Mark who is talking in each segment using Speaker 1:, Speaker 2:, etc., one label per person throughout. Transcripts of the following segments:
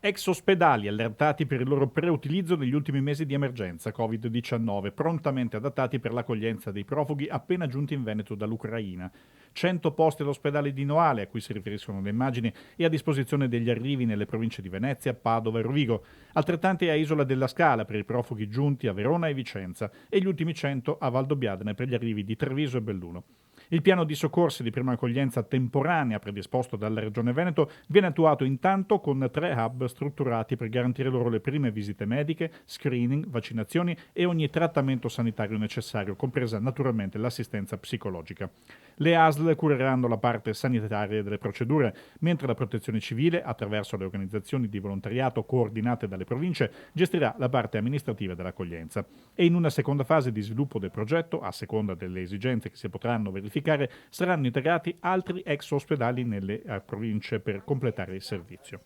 Speaker 1: Ex ospedali allertati per il loro preutilizzo negli ultimi mesi di emergenza Covid-19, prontamente adattati per l'accoglienza dei profughi appena giunti in Veneto dall'Ucraina. 100 posti all'ospedale di Noale, a cui si riferiscono le immagini, e a disposizione degli arrivi nelle province di Venezia, Padova e Rovigo. Altrettanti a Isola della Scala per i profughi giunti a Verona e Vicenza e gli ultimi 100 a Valdobbiadene per gli arrivi di Treviso e Belluno. Il piano di soccorsi di prima accoglienza temporanea predisposto dalla Regione Veneto viene attuato intanto con 3 hub strutturati per garantire loro le prime visite mediche, screening, vaccinazioni e ogni trattamento sanitario necessario, compresa naturalmente l'assistenza psicologica. Le ASL cureranno la parte sanitaria delle procedure, mentre la Protezione Civile, attraverso le organizzazioni di volontariato coordinate dalle province, gestirà la parte amministrativa dell'accoglienza. E in una seconda fase di sviluppo del progetto, a seconda delle esigenze che si potranno verificare, saranno integrati altri ex ospedali nelle province per completare il servizio.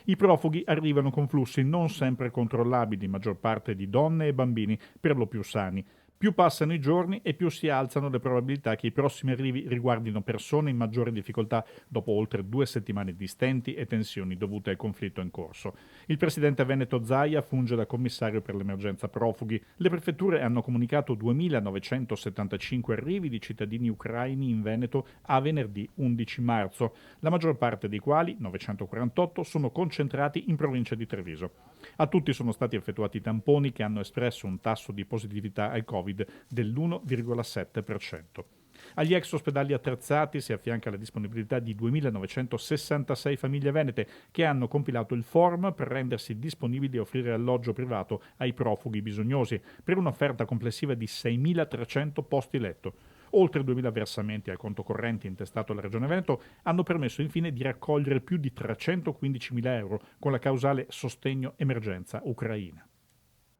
Speaker 1: I profughi arrivano con flussi non sempre controllabili, maggior parte di donne e bambini, per lo più sani. Più passano i giorni e più si alzano le probabilità che i prossimi arrivi riguardino persone in maggiore difficoltà dopo oltre 2 settimane di stenti e tensioni dovute al conflitto in corso. Il presidente veneto Zaia funge da commissario per l'emergenza profughi. Le prefetture hanno comunicato 2.975 arrivi di cittadini ucraini in Veneto a venerdì 11 marzo, la maggior parte dei quali, 948, sono concentrati in provincia di Treviso. A tutti sono stati effettuati tamponi che hanno espresso un tasso di positività al Covid dell'1,7%. Agli ex ospedali attrezzati si affianca la disponibilità di 2.966 famiglie venete che hanno compilato il form per rendersi disponibili a offrire alloggio privato ai profughi bisognosi, per un'offerta complessiva di 6.300 posti letto. Oltre 2.000 versamenti al conto corrente intestato alla Regione Veneto hanno permesso infine di raccogliere più di 315.000 euro con la causale Sostegno Emergenza Ucraina.